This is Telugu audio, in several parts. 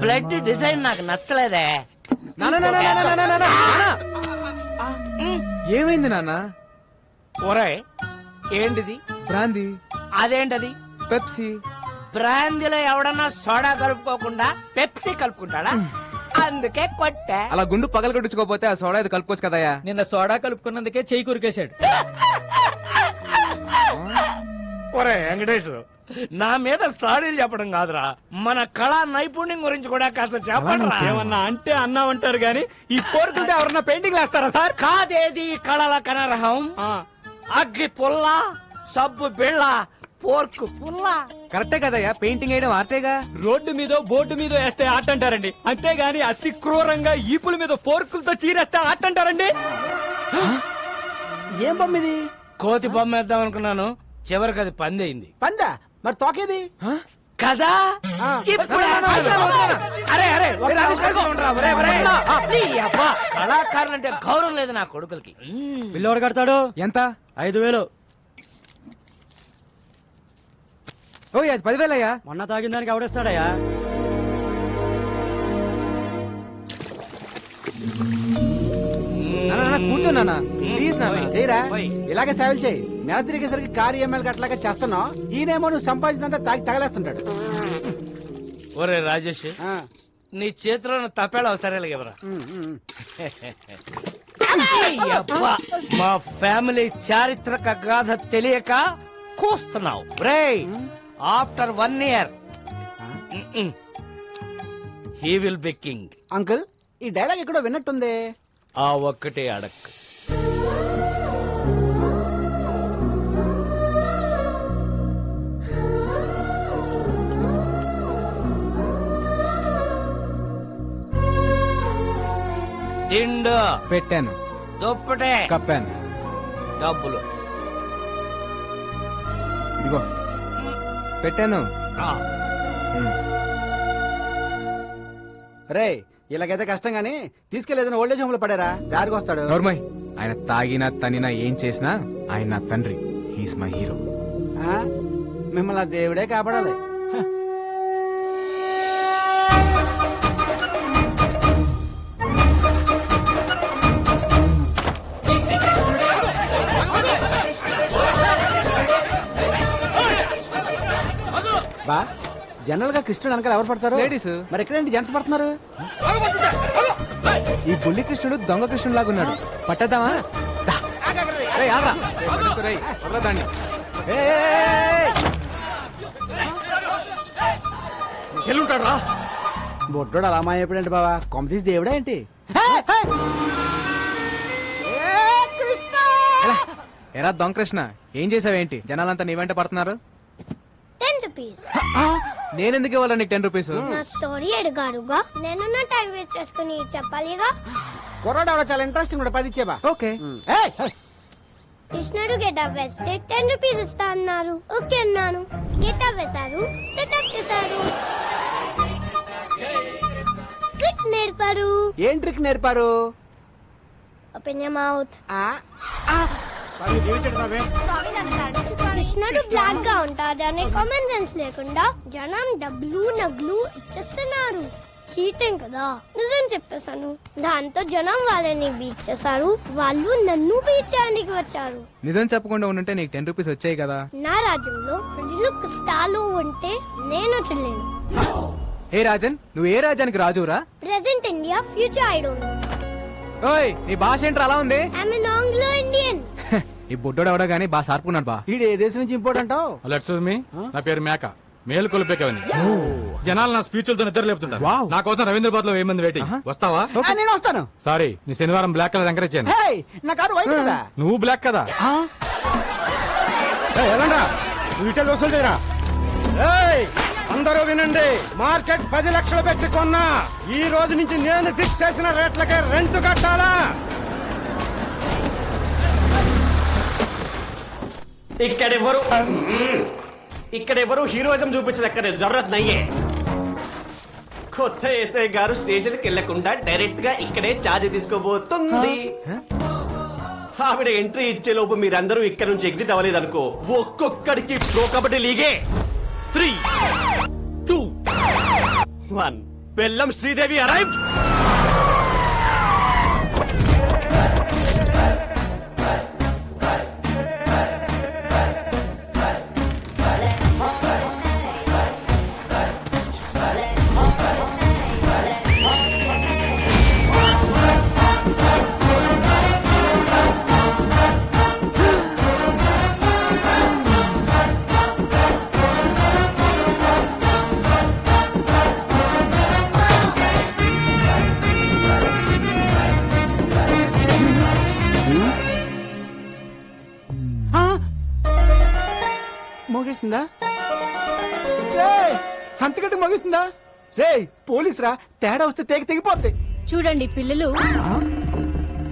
బ్లడ్ డిజైన్ నాకు నచ్చలేదే. ఏమైంది నాన్న? ఒరే ఏంటిది? బ్రాందీ. అదేంటది? పెప్సీ. బ్రాందీలో ఎవడన్నా సోడా కలుపుకోకుండా పెప్సీ కలుపుకుంటాడా? అందుకే కొట్టా. అలా గుండు పగల కొట్టించుకోపోతే ఆ సోడా ఇది కలుపుకోవచ్చు కదయ్యా. నిన్న సోడా కలుపుకున్నందుకే చెయ్యి కురికేశాడు. ఒరే వెంకటేశ్, నా మీద సాడీలు చెప్పడం కాదురా, మన కళా నైపుణ్యం గురించి కూడా కాస్త చెప్పండి. ఏమన్నా అంటే అన్నామంటారు గాని ఈ కోరుకుంటే ఎవరన్నా పెయింటింగ్ వేస్తారా సార్? కాదేది కళల కనరహం. అగ్గి పుల్ల, సబ్బు బిళ్ళ, పోర్కు పుల్ల. కరెక్టే కదయ్యా, పెయింటింగ్ వేయడం ఆర్టేగా. రోడ్డు మీద బోర్డు మీద వేస్తే ఆట అంటారండి, అంతేగాని అతి క్రూరంగా ఈపుల మీద ఫోర్కులతో చీరేస్తే ఆట అంటారండి. ఏం బొమ్మ ఇది? కోతి బొమ్మ వేద్దాం అనుకున్నాను, చివరికి అది పందయింది. పందా? మరి తోకేది కదా? ఇప్పుడు అరే అరే ఒక నిమిషం ఉండరా. ఒరే, ఒరే. నీ అబ్బా, కళాకారులంటే గౌరవం లేదు నా కొడుకులకి. బిల్లు ఎవరు కడతాడు? ఎంత? 5,000. ఓ అది 10,000 అయ్యా. మొన్న తాగిన దానికి ఎవడేస్తాడయ్యా? కూర్చోన్నా ప్లీజ్ నాన్న. చేయరా, ఇలాగే సేవలు చేయి. నెల తిరిగేసరికి కారు ఎమ్మెల్యే అట్లాగా చేస్తున్నావు. ఈయనేమో నువ్వు సంపాదించినంత తాగి తగలేస్తుంటాడు. ఒరే రాజేష్, నీ చేతిలో తప్పేలా సరేలే ఎవరా. అబ్బా, మా ఫ్యామిలీ చారిత్రక గాథ తెలియక కూస్తున్నావు. రే after 1 year he will be king. Uncle, ఈ డైలాగ్ ఎక్కడో విన్నట్టుంది. ఆ ఒక్కటే అడక్. తిండు పెట్టాను, దుప్పటే కప్పాను, డబ్బులు ఇదిగో పెట్టాను. ఆ, రే ఇలాగైతే కష్టం గానీ తీసుకెళ్లేదని ఓల్డేజ్ హోమ్ లో పడారా, దారికి వస్తాడు. నోర్మయ్, ఆయన తాగినా తనినా ఏం చేసినా ఆయన నా తండ్రి. He's my hero. ఆ? మిమ్మల్ని ఆ దేవుడే కాపాడాలి. హ. బా, జనరల్ గా కృష్ణుడు వెనకాల ఎవరు పడతారు? లేడీస్. మరి ఎక్కడేంటి జెంట్స్ పడుతున్నారు? ఈ బుల్లి కృష్ణుడు దొంగ కృష్ణుడు లాగున్నాడు. పట్టద్దామా? ఎల్లుంటాడు రా. బొడ్డోడు అలా మాయపడండి బావా, కొమ్మ తీసి దేవుడా ఏంటి? ఎరా దొంగ కృష్ణ, ఏం చేసావేంటి? జనాలంతా నీ వెంట పడుతున్నారు. 10 rupees. నేనెందుకు ఇవ్వాలి నీకు 10 రూపీస్? నా స్టోరీ అడిగారుగా, నేను నా టైం వేస్ట్ చేసుకుని చెప్పాలిగా. కుర్రాడు ఆవిడ చాలా ఇంట్రెస్టింగ్ కూడా 10 ఇచ్చేబా. ఓకే. కృష్ణుడు గెటప్ వేస్తే 10 rupees ఇస్తా అన్నారు. ఓకే అన్నాను. గెటప్ వేశారు, సెటప్ చేశారు, ట్రిక్ నేర్పారు. ఏం ట్రిక్ నేర్పారు? Open your mouth. ఆ? కృష్ణుడు బ్లాక్ గా ఉంటాడు అనే కామన్ సెన్స్ లేకుండా జనం డబ్బులు నగ్లు ఇచ్చేస్తున్నారు. చీటింగ్ కదా. నిజం చెప్పేశాను. దాంతో జనం వాళ్ళని బీచ్ చేశారు, వాళ్ళు నన్ను బీచ్ చేయడానికి వచ్చారు. నిజం చెప్పకుండా ఉండుంటే నీకు 10 రూపీస్ వచ్చాయి కదా. నా రాజ్యంలో ప్రజలు కష్టాలు ఉంటే నేను చెల్లేను. హే రాజన్, నువ్వు ఏ రాజ్యానికి రాజురా? Present India, future I don't know. ఓయ్, నీ భాష ఏంట్రా అలా ఉంది? I'm an Anglo Indian. ఈ బుడ్డోడు ఎవడో గానీ బాగా షార్పుకున్నాడు బా. ఈడు ఏ దేశం నుంచి ఇంపోర్ట్ అంటావు? హలో ఎక్స్క్యూజ్ మీ, నా పేరు మేక. మేలు కొలిపేకవని జనాలు నా స్పీచ్లతో నిద్ర లేపుతుంటారు. వావ్. నా కోసం రవీంద్రబాద్ లో 1000 మంది వెయిటింగ్. వస్తావా? ఆ, నేను వస్తాను. సారీ, నీ శనివారం బ్లాక్ కలర్ ఎంకరేజ్ చేయను. హే, నా కారు వైట్ కదా. నువ్వు బ్లాక్ కదా. అందరూ వినండి, మార్కెట్ 10 లక్షలు పెట్టి కొన్నా. ఈ రోజు నుంచి నేను ఫిక్స్ చేసిన రేట్లకే రెంట్ కట్టాలా? ఇక్కడెవరు హీరోయిజం చూపించదక్కర్లేదు. జరూరత్ నయ్యే. కొత్త ఎస్ఐ గారు స్టేషన్ కి వెళ్లకుండా డైరెక్ట్ గా ఇక్కడే ఛార్జ్ తీసుకోబోతుంది. ఆవిడ ఎంట్రీ ఇచ్చే లోపు మీరందరూ ఇక్కడ నుంచి ఎగ్జిట్ అవ్వలేదనుకో ఒక్కొక్కడికి ప్రో కబడ్డీ లీగే 3, 2, 1 బెల్లం శ్రీదేవి అరైవ్డ్. మోగేసిందా అంతకంటే మోగేసిందా రే పోలీస్ రా తేడా వస్తే తెగిపోద్ది. చూడండి పిల్లలు,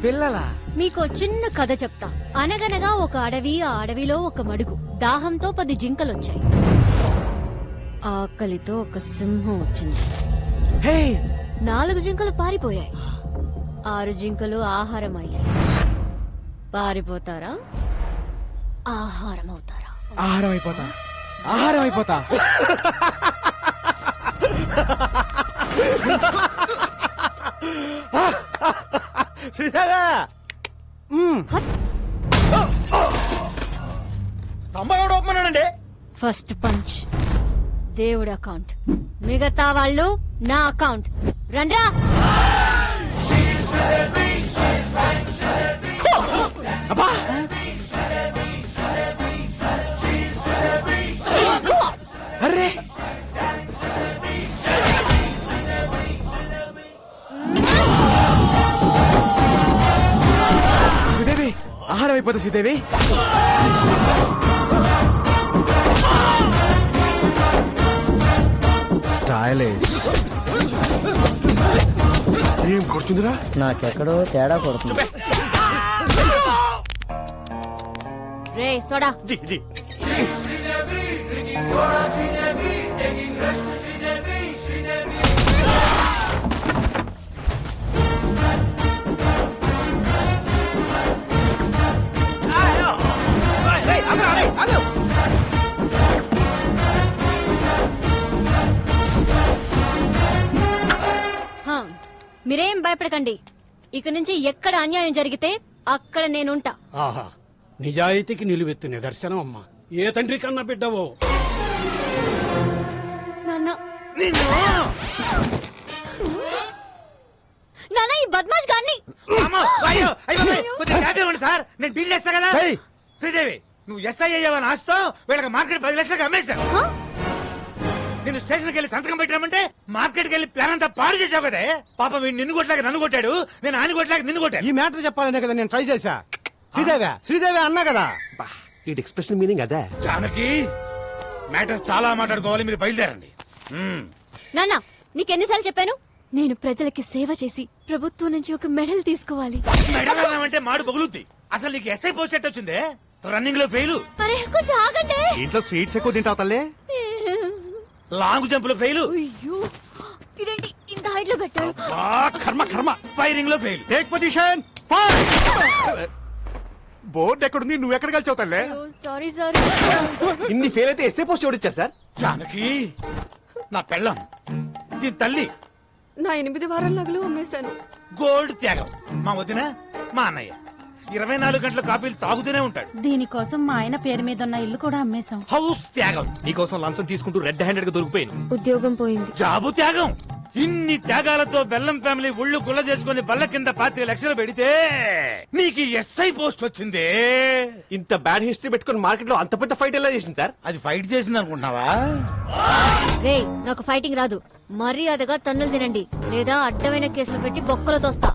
పిల్లలా? మీకు చిన్న కథ చెప్తా. అనగనగా ఒక అడవి, ఆ అడవిలో ఒక మడుగు. దాహంతో 10 జింకలొచ్చాయి. ఆకలితో ఒక సింహం వచ్చింది. 4 జింకలు పారిపోయాయి. 6 జింకలు ఆహారం అయ్యాయి. పారిపోతారా, ఆహారం అవుతారా? ఆహారం అయిపోతా, ఆహారం అయిపోతా. శ్రీదేవా స్తంభం ఎవడు ఒప్పమన్నాడండి? ఫస్ట్ పంచ్ దేవుడి అకౌంట్, మిగతా వాళ్ళు నా అకౌంట్. రండ్రా. అరే శ్రీదేవి, ఆహారం అయిపోతా శ్రీదేవి. స్టైలిష్. ఏం కొడుతుందిరా? నాకెక్కడో తేడా కొడుతుంది. రే సోడా. జీ జీ హా, మీరేం భయపడకండి. ఇక నుంచి ఎక్కడ అన్యాయం జరిగితే అక్కడ నేనుంటా. ఆహా, నిజాయితీకి నిలువెత్తు నిదర్శనం అమ్మా. ఏ తండ్రి కన్నా బిడ్డవో. నాన్న, నాన్న ఈ బద్మాష్ గాన్ని. సార్ నేను బిల్ చేస్తా కదా. శ్రీదేవి నువ్వు ఎస్ఐ అయ్యావని ఆస్తో వీళ్ళకి మార్కెట్ 10 లక్షలకు అమ్మేశాను. హా? నేను స్టేషన్కి వెళ్ళి సంతకం పెట్టామంటే మార్కెట్కి వెళ్ళి ప్లాన్ అంతా పాడు చేసావు కదా. పాప వీడు నిన్ను కొట్టలేక నన్ను కొట్టాడు, నేను ఆయన కొట్టలేక నిన్ను కొట్టాను. ఈ మ్యాటర్ చెప్పాలనే కదా నేను ట్రై చేశా. శ్రీదేవి అన్నా కదా. ఈ ఎక్స్ప్రెషన్ మీనింగ్ అదే. జానకి మ్యాటర్ చాలా మాట్లాడుకోవాలి, మీరు బయలుదేరండి. నాన్న, నీకెన్నిసార్లు చెప్పాను? నేను ప్రజలకి సేవ చేసి ప్రభుత్వం నుంచి ఒక మెడల్ తీసుకోవాలి. మెడల్ అంటే మాడు బగులుద్ది. అసలు నీకు ఎస్ఐ పోస్ట్ ఎట్ వచ్చిందే? రన్నింగ్ లో ఫెయిల్, అరే కొంచెం ఆగండి. ఇంట్లో స్వీట్స్ ఎక్కువ తింటావు తల్లే. లాంగ్ జంప్ లో ఫెయిల్, అయ్యో, ఇదేంటి ఇంత హైట్ లో పెట్టారు? కర్మ ఫైరింగ్ లో ఫెయిల్. Take position. బోర్డు ఎక్కడుంది? నువ్వు ఎక్కడ కలిసావు తల్లే? Sorry sir. ఇన్ని ఫెయిల్ అయితే ఎస్ఏ పోస్ట్ ఎవరిచ్చారు సార్? జానకి నా పెళ్ళం, దీని తల్లి. నా 8 వారాల నగలు అమ్మేశాను. గోల్డ్ త్యాగం. మా వదిన, మా అన్నయ్య 24 గంటల కాపీలు తాగుతూనే ఉంటాడు. దీనికోసం మా ఆయన పేరు మీద ఉన్న ఇల్లు కూడా అమ్మేశాం. హౌస్ త్యాగం. నీకోసం లంచం తీసుకుంటూ రెడ్ హ్యాండెడ్ గా దొరికిపోయింది. ఉద్యోగం పోయింది. జాబు త్యాగం. ఇన్ని త్యాగాలతో బెల్లం ఫ్యామిలీ ఒళ్ళు గుల్ల చేసుకుని బల్ల కింద 25 లక్షలు పెడితే నీకు ఎస్ఐ పోస్ట్ వచ్చిందే. ఇంత బ్యాడ్ హిస్టరీ పెట్టుకుని మార్కెట్ లో అంత పెద్ద ఫైట్ ఎలా చేసింది సార్? అది ఫైట్ చేసింది అనుకుంటున్నావా? రే, నాకు ఫైటింగ్ రాదు. మర్యాదగా తన్నులు తినండి, లేదా అడ్డమైన కేసులు పెట్టి బొక్కలు తోస్తా.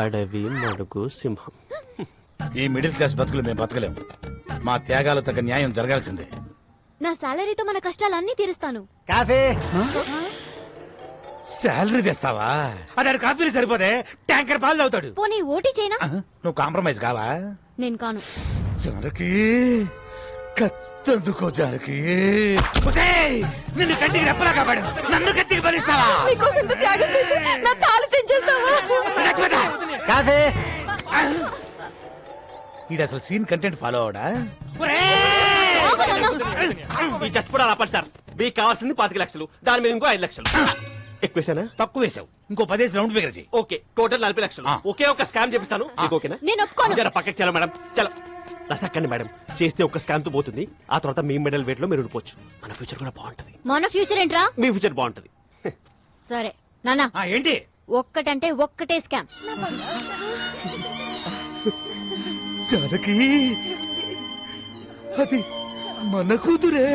అడవి, మడుగు, సింహం. ఈ మిడిల్ క్లాస్ బతుకులు మేము బతకలేము. మా త్యాగాలు తగ్గ న్యాయం జరగాల్సిందే. నా సాలరీతో మన కష్టాలన్నీ తీరుస్తాను. కాఫీ శాలరీ తెస్తావా? అది కాఫీలు సరిపోతే ట్యాంకర్ పాలు తాగుతాడు. పోనీ ఓటీ చేయనా? నువ్వు కాంప్రమైజ్ కావా? నేను కాను. జానకి కత్తందుకో జానకి. నిన్ను కంటికి రెప్పలా కాపాడు, నన్ను కత్తికి బలిస్తావా? మీకోసం ఇంత త్యాగం చేసి నా తాళి తెంచేస్తావా? కాఫీ ఇది అసలు సీన్ కంటెంట్ ఫాలో అవడా? ఈ చచ్చిపోవడం ఆపండి సార్. మీకు కావాల్సింది 25 లక్షలు, దాని మీద ఇంకో 5 లక్షలు. ఎక్కువేసానా? తక్కువ వేసావు, ఇంకో 10 రౌండ్ ఫిగర్ చేయి. ఓకే, టోటల్ 40 లక్షలు. ఒకే ఒక స్కామ్ చేపిస్తాను. మీకు ఓకేనా? నేను ఒప్పుకోను. జర పక్కకి చలో మేడం, చలో. రసక్కండి మేడం, చేస్తే ఒక స్కామ్ తో పోతుంది. ఆ తర్వాత మీ మెడల్ వెయిట్ లో మీరు ఉండిపోవచ్చు. మన ఫ్యూచర్ కూడా బాగుంటది. మన ఫ్యూచర్ ఏంట్రా? మీ ఫ్యూచర్ బాగుంటది. సరే నాన్న, ఏంటి ఒక్కటంటే ఒక్కటే స్కామ్. జానకి, అది మన కూతురే.